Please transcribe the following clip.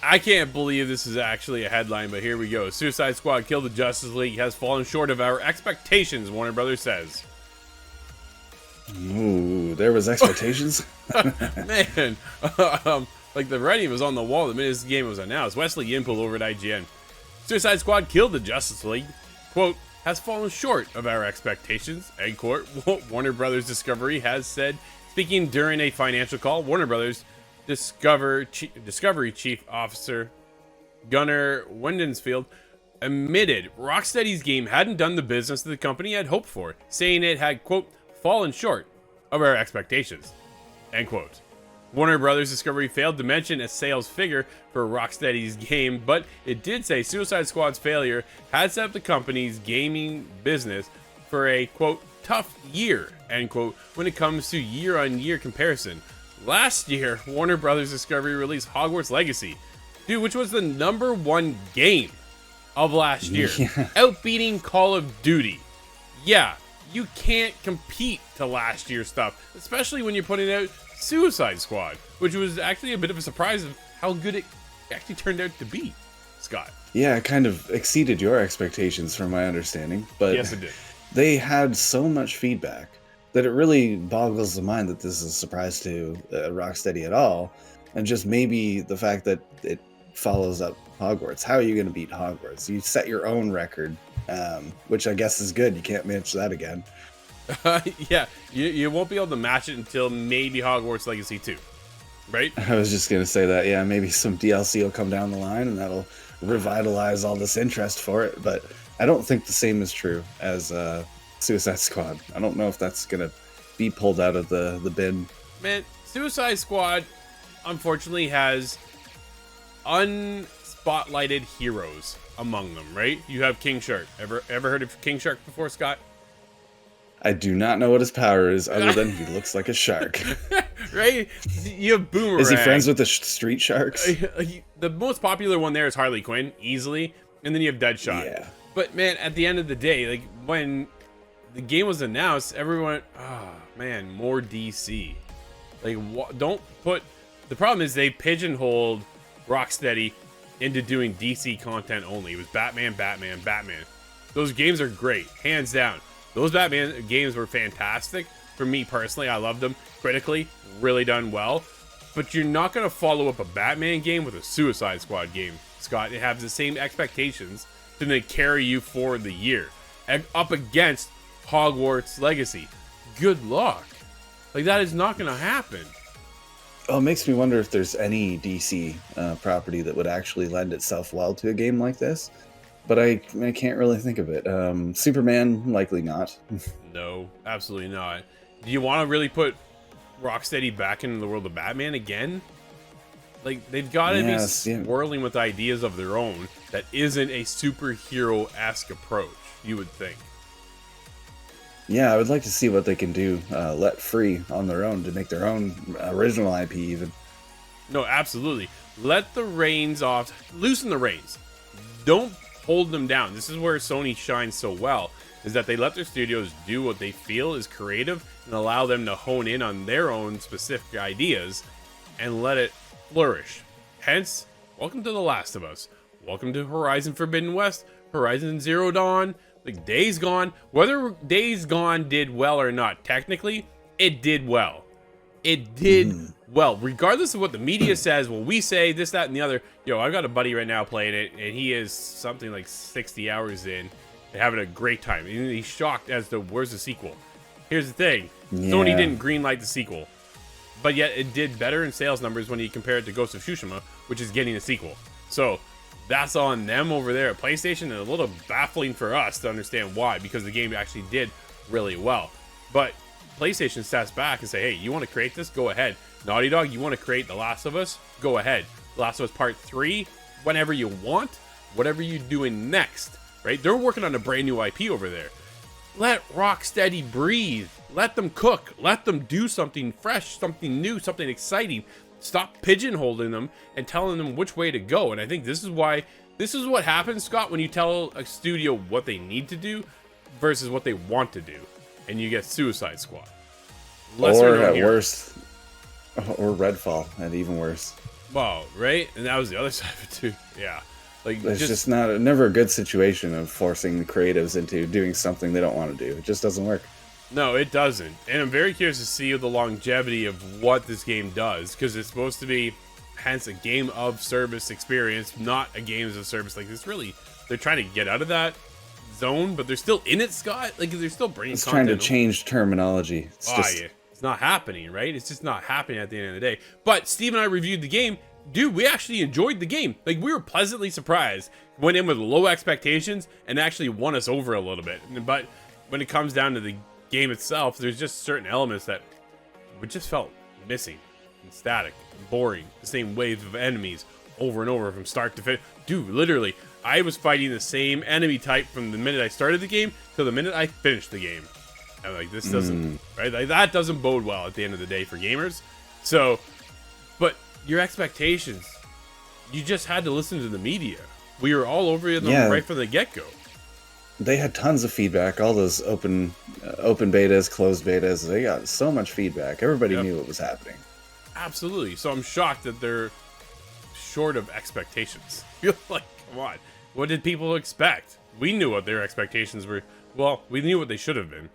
I can't believe this is actually a headline, but here we go. Suicide Squad killed the Justice League has fallen short of our expectations, Warner Brothers says. Ooh, there was expectations. Man, like the writing was on the wall the minute this game was announced. Wesley Yin pulled over at IGN. Suicide Squad killed the Justice League. Quote, has fallen short of our expectations, end quote. Warner Brothers Discovery has said, speaking during a financial call, Warner Brothers Discovery Chief Officer Gunnar Wendensfield admitted Rocksteady's game hadn't done the business that the company had hoped for, saying it had, quote, fallen short of our expectations, end quote. Warner Brothers Discovery failed to mention a sales figure for Rocksteady's game, but it did say Suicide Squad's failure had set up the company's gaming business for a, quote, tough year, end quote, when it comes to year-on-year comparison. Last year, Warner Brothers Discovery released Hogwarts Legacy, dude, which was the #1 game of last year, outbeating Call of Duty. Yeah, you can't compete to last year's stuff, especially when you're putting out Suicide Squad, which was actually a bit of a surprise of how good it actually turned out to be, Scott. Yeah, it kind of exceeded your expectations from my understanding, but Yes, it did. They had so much feedback that it really boggles the mind that this is a surprise to Rocksteady at all, and just maybe the fact that it follows up Hogwarts. How are you going to beat Hogwarts? You set your own record, which I guess is good. You can't match that again. Yeah, you won't be able to match it until maybe Hogwarts Legacy 2, right? I was just going to say that, yeah, maybe some DLC will come down the line and that'll revitalize all this interest for it, but I don't think the same is true as Suicide Squad. I don't know if that's going to be pulled out of the bin. Man, Suicide Squad, unfortunately, has unspotlighted heroes among them, right? You have King Shark. Ever heard of King Shark before, Scott? I do not know what his power is other than he looks like a shark. Right? You have Boomerang. Is he friends with the street sharks? The most popular one there is Harley Quinn, easily. And then you have Deadshot. Yeah. But, man, at the end of the day, like, when the game was announced, everyone, oh, man, more DC. Like, don't put... The problem is they pigeonholed Rocksteady into doing DC content only. It was Batman, Batman, Batman. Those games are great, hands down. Those Batman games were fantastic. For me personally, I loved them. Critically, really done well. But you're not going to follow up a Batman game with a Suicide Squad game, Scott. It has the same expectations to then carry you for the year. And up against Hogwarts Legacy. Good luck. Like, that is not going to happen. Oh, it makes me wonder if there's any DC property that would actually lend itself well to a game like this. But I can't really think of it. Superman, likely not. No, absolutely not. Do you want to really put Rocksteady back into the world of Batman again? Like, they've got to be swirling with ideas of their own that isn't a superhero-esque approach, you would think. Yeah, I would like to see what they can do let free on their own to make their own original IP even. No, absolutely. Let the reins off. Loosen the reins. Don't hold them down. This is where Sony shines so well, is that they let their studios do what they feel is creative and allow them to hone in on their own specific ideas and let it flourish. Hence, welcome to The Last of Us. Welcome to Horizon Forbidden West, Horizon Zero Dawn, like Days Gone. Whether Days Gone did well or not, technically, it did well. It did well, regardless of what the media says. Well, we say this, that, and the other. Yo, I've got a buddy right now playing it, and he is something like 60 hours in and having a great time. And he's shocked as to where's the sequel. Here's the thing. Yeah. Sony didn't greenlight the sequel, but yet it did better in sales numbers when you compare it to Ghost of Tsushima, which is getting a sequel. So that's on them over there at PlayStation, and a little baffling for us to understand why, because the game actually did really well. But PlayStation stats back and say, hey, you want to create this? Go ahead. Naughty Dog, you want to create The Last of Us? Go ahead. The Last of Us Part 3, whenever you want, whatever you're doing next, right? They're working on a brand new IP over there. Let Rocksteady breathe. Let them cook. Let them do something fresh, something new, something exciting. Stop pigeonholing them and telling them which way to go. And I think this is what happens, Scott, when you tell a studio what they need to do versus what they want to do. And you get Suicide Squad. Or at worst, or Redfall, and even worse. Well, right? And that was the other side of it too. Yeah. Like It's just never a good situation of forcing the creatives into doing something they don't want to do. It just doesn't work. no, it doesn't. And I'm very curious to see the longevity of what this game does, because it's supposed to be, hence, a game of service experience, not a games of service. Like, it's really, they're trying to get out of that zone, but they're still in it, Scott. Like, they're still bringing It's content. trying to change terminology. It's just Yeah. It's not happening, right? It's just not happening at the end of the day. But Steve and I reviewed the game. Dude, we actually enjoyed the game. Like, we were pleasantly surprised. Went in with low expectations and actually won us over a little bit. But when it comes down to the game itself, there's just certain elements that we just felt missing and static and boring. The same wave of enemies over and over from start to finish. Dude, literally, I was fighting the same enemy type from the minute I started the game till the minute I finished the game. I'm like, this doesn't, right? Like, that doesn't bode well at the end of the day for gamers. So, but your expectations, you just had to listen to the media. We were all over it right from the get-go. They had tons of feedback. All those open betas, closed betas, they got so much feedback. Everybody knew what was happening. Absolutely. So I'm shocked that they're short of expectations. You're like, come on. What did people expect? We knew what their expectations were. Well, we knew what they should have been.